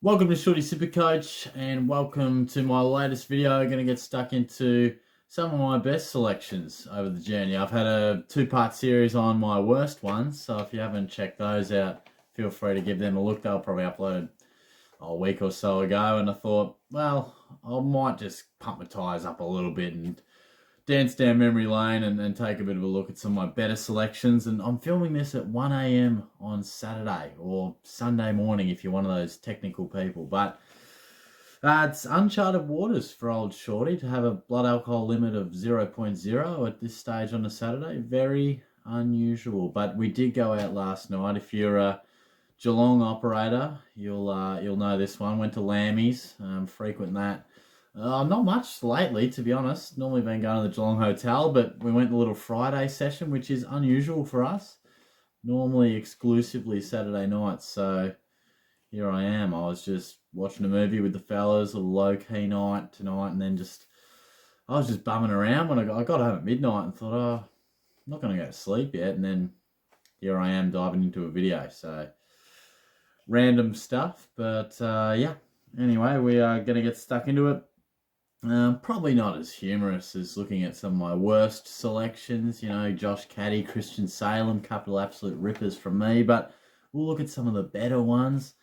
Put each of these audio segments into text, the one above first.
Welcome to Shorty Supercoach and welcome to my latest video. I'm going to get stuck into some of my best selections over the journey. I've had a two-part series on my worst ones, so if you haven't checked those out, feel free to give them a look. They'll probably upload a week or so ago, and I thought, well, I might just pump my tyres up a little bit and dance down memory lane and take a bit of a look at some of my better selections. And I'm filming this at 1 a.m. on Saturday or Sunday morning if you're one of those technical people. But it's uncharted waters for old Shorty to have a blood alcohol limit of 0.0 at this stage on a Saturday. Very unusual. But we did go out last night. If you're a Geelong operator, you'll know this one. Went to Lammy's, frequent that. Not much lately, to be honest. Normally been going to the Geelong Hotel, but we went to a little Friday session, which is unusual for us. Normally exclusively Saturday nights, so here I am. I was just watching a movie with the fellas, a little low-key night tonight, and then I was just bumming around when I got home at midnight and thought, I'm not going to go to sleep yet, and then here I am diving into a video, so random stuff, but yeah. Anyway, we are going to get stuck into it. Probably not as humorous as looking at some of my worst selections, Josh Caddy, Christian Salem, couple of absolute rippers from me, but we'll look at some of the better ones.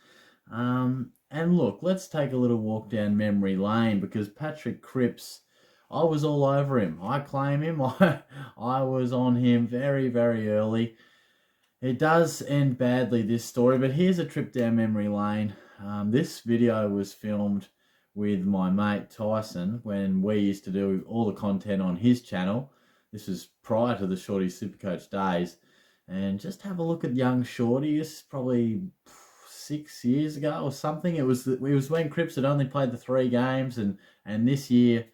And look, let's take a little walk down memory lane because Patrick Cripps, I was all over him. I claim him. I was on him very, very early. It does end badly, this story, but here's a trip down memory lane. This video was filmed with my mate Tyson when we used to do all the content on his channel. This was prior to the Shorty Supercoach days. And just have a look at young Shorty. This is probably 6 years ago or something. It was when Cripps had only played the 3 games, and this year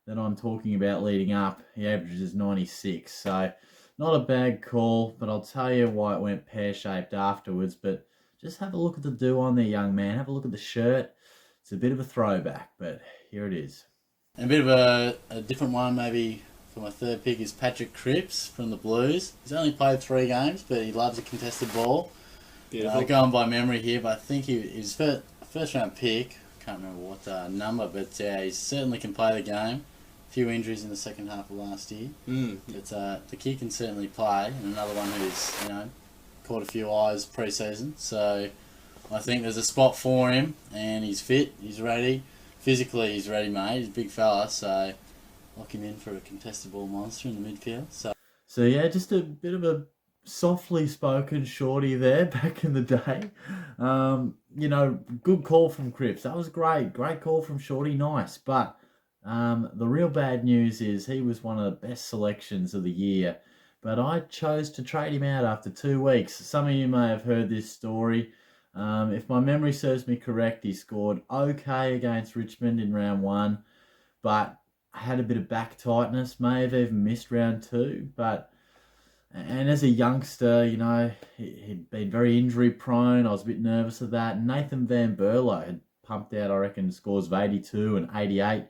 that I'm talking about leading up, he averages 96. So not a bad call, but I'll tell you why it went pear-shaped afterwards. But just have a look at the do on there, young man. Have a look at the shirt. It's a bit of a throwback, but here it is. And a bit of a different one maybe for my third pick is Patrick Cripps from the Blues. He's only played 3 games, but he loves a contested ball. Going by memory here, but I think his first round pick, can't remember what number, but he certainly can play the game. A few injuries in the second half of last year. But the kid can certainly play, and another one who's caught a few eyes pre-season. So I think there's a spot for him, and he's fit, he's ready. Physically, he's ready, mate. He's a big fella, so lock him in for a contested ball monster in the midfield. So yeah, just a bit of a softly spoken Shorty there back in the day. Good call from Cripps. That was great. Great call from Shorty. Nice. But the real bad news is he was one of the best selections of the year. But I chose to trade him out after 2 weeks. Some of you may have heard this story. If my memory serves me correct, he scored okay against Richmond in round 1, but had a bit of back tightness, may have even missed round 2. And as a youngster, he'd been very injury prone. I was a bit nervous of that. Nathan Van Berlo had pumped out, I reckon, scores of 82 and 88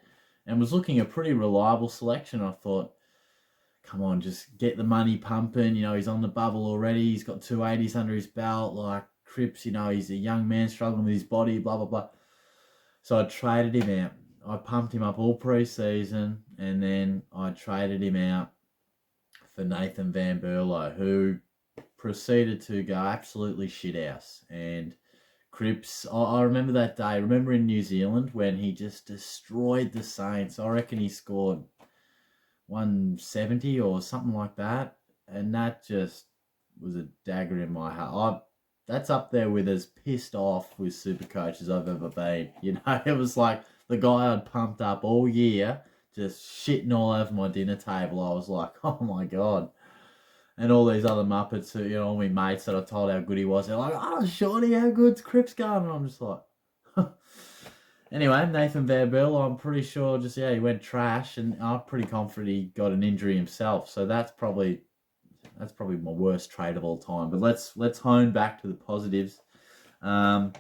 and was looking a pretty reliable selection. I thought, come on, just get the money pumping. He's on the bubble already. He's got 280s under his belt. Like Cripps, he's a young man struggling with his body, blah, blah, blah. So I traded him out. I pumped him up all pre-season, and then I traded him out for Nathan Van Berlo, who proceeded to go absolutely shithouse. And Cripps, I remember that day. I remember in New Zealand when he just destroyed the Saints. I reckon he scored 170 or something like that. And that just was a dagger in my heart. That's up there with as pissed off with Supercoach as I've ever been. It was like the guy I'd pumped up all year just shitting all over my dinner table. I was like, oh my God. And all these other Muppets who, all my mates that I told how good he was, they're like, oh, Shorty, how good's Cripps going? And I'm just like, Anyway, Nathan Van Berlo, I'm pretty sure he went trash, and I'm pretty confident he got an injury himself. So that's probably my worst trade of all time. But let's hone back to the positives. 2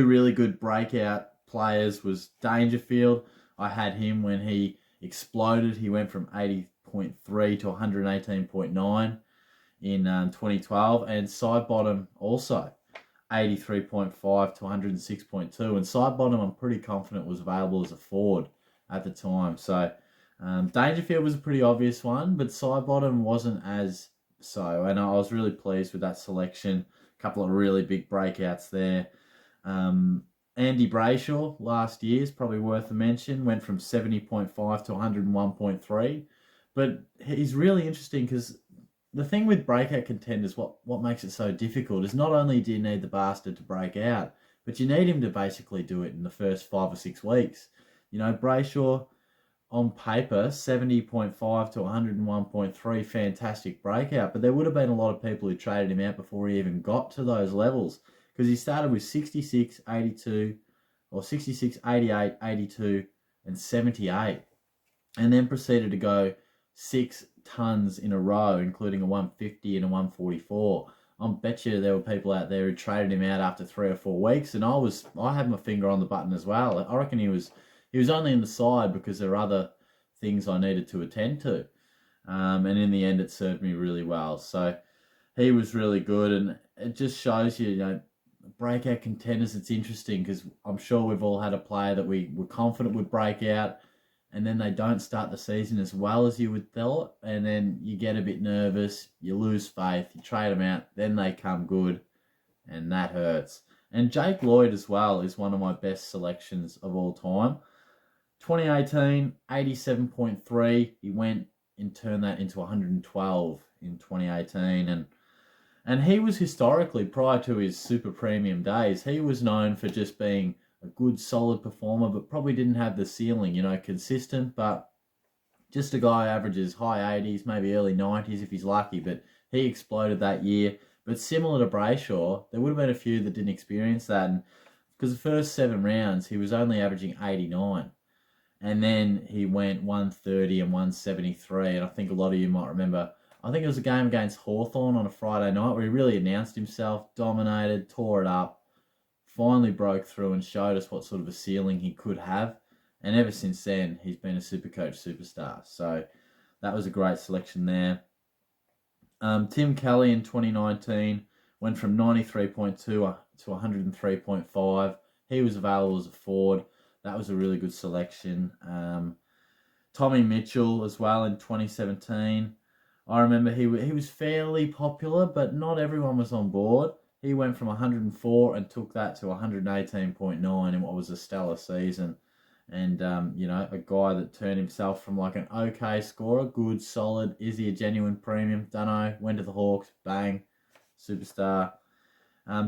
really good breakout players was Dangerfield. I had him when he exploded. He went from 80.3 to 118.9 in 2012. And Sidebottom also. 83.5 to 106.2. And Sidebottom, I'm pretty confident was available as a forward at the time. So Dangerfield was a pretty obvious one, but Sidebottom wasn't as so. And I was really pleased with that selection. A couple of really big breakouts there. Andy Bradshaw last year is probably worth a mention. Went from 70.5 to 101.3. But he's really interesting because the thing with breakout contenders, what makes it so difficult is not only do you need the bastard to break out, but you need him to basically do it in the first 5 or 6 weeks. You know, Brayshaw on paper, 70.5 to 101.3, fantastic breakout, but there would have been a lot of people who traded him out before he even got to those levels because he started with 66, 82, or 66, 88, 82, and 78, and then proceeded to go 6 tons in a row, including a 150 and a 144. I bet you there were people out there who traded him out after 3 or 4 weeks, and I had my finger on the button as well. I reckon he was only in the side because there are other things I needed to attend to, and in the end it served me really well. So he was really good, and it just shows you, you know, breakout contenders. It's interesting because I'm sure we've all had a player that we were confident would break out, and then they don't start the season as well as you would thought, and then you get a bit nervous, you lose faith, you trade them out, then they come good, and that hurts. And Jake Lloyd as well is one of my best selections of all time. 2018, 87.3, he went and turned that into 112 in 2018, and he was historically, prior to his super premium days, he was known for just being a good, solid performer, but probably didn't have the ceiling, you know, consistent, but just a guy who averages high 80s, maybe early 90s if he's lucky, but he exploded that year. But similar to Brayshaw, there would have been a few that didn't experience that, and because the first 7 rounds, he was only averaging 89. And then he went 130 and 173, and I think a lot of you might remember, I think it was a game against Hawthorn on a Friday night where he really announced himself, dominated, tore it up, finally broke through and showed us what sort of a ceiling he could have. And ever since then, he's been a Supercoach superstar. So that was a great selection there. Tim Kelly in 2019 went from 93.2 to 103.5. He was available as a forward. That was a really good selection. Tommy Mitchell as well in 2017. I remember he was fairly popular, but not everyone was on board. He went from 104 and took that to 118.9 in what was a stellar season. And, you know, a guy that turned himself from like an okay scorer, good, solid, is he a genuine premium? Dunno. Went to the Hawks, bang, superstar.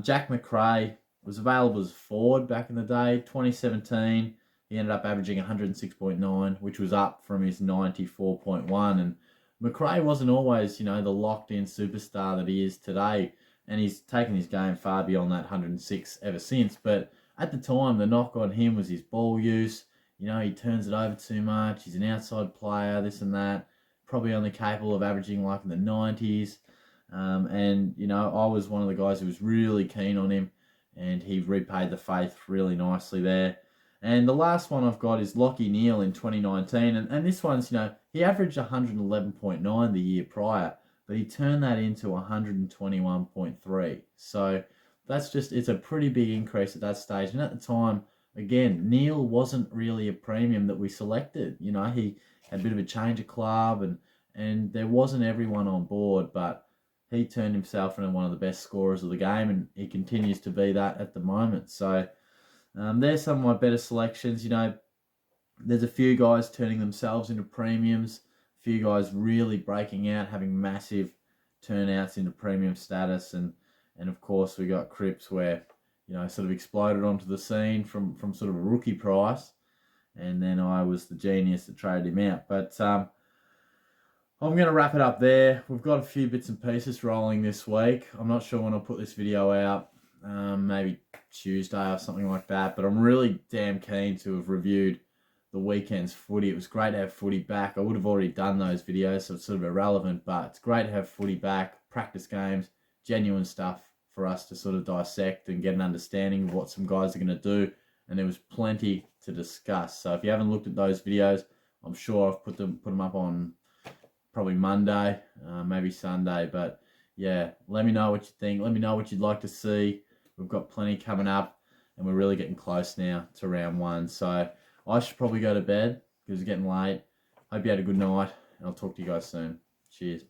Jack Mccrae was available as a forward back in the day. 2017, he ended up averaging 106.9, which was up from his 94.1. And Mccrae wasn't always, you know, the locked-in superstar that he is today, and he's taken his game far beyond that 106 ever since. But at the time, the knock on him was his ball use. You know, he turns it over too much. He's an outside player, this and that. Probably only capable of averaging like in the 90s. And, you know, I was one of the guys who was really keen on him, and he repaid the faith really nicely there. And the last one I've got is Lockie Neal in 2019. And this one's, you know, he averaged 111.9 the year prior, but he turned that into 121.3. So that's just, it's a pretty big increase at that stage. And at the time, again, Neal wasn't really a premium that we selected. You know, he had a bit of a change of club, and there wasn't everyone on board, but he turned himself into one of the best scorers of the game, and he continues to be that at the moment. So there's some of my better selections. You know, there's a few guys turning themselves into premiums, a few guys really breaking out, having massive turnouts into premium status, and of course we got Cripps where, you know, sort of exploded onto the scene from sort of a rookie price, and then I was the genius that traded him out. But I'm going to wrap it up there. We've got a few bits and pieces rolling this week. I'm not sure when I'll put this video out, maybe Tuesday or something like that, but I'm really damn keen to have reviewed the weekend's footy. It was great to have footy back. I would have already done those videos, so it's sort of irrelevant, but it's great to have footy back, practice games, genuine stuff for us to sort of dissect and get an understanding of what some guys are going to do, and there was plenty to discuss. So if you haven't looked at those videos, I'm sure I've put them up on probably Monday, maybe Sunday, but yeah, let me know what you think. Let me know what you'd like to see. We've got plenty coming up, and we're really getting close now to round 1. So I should probably go to bed because it's getting late. Hope you had a good night, and I'll talk to you guys soon. Cheers.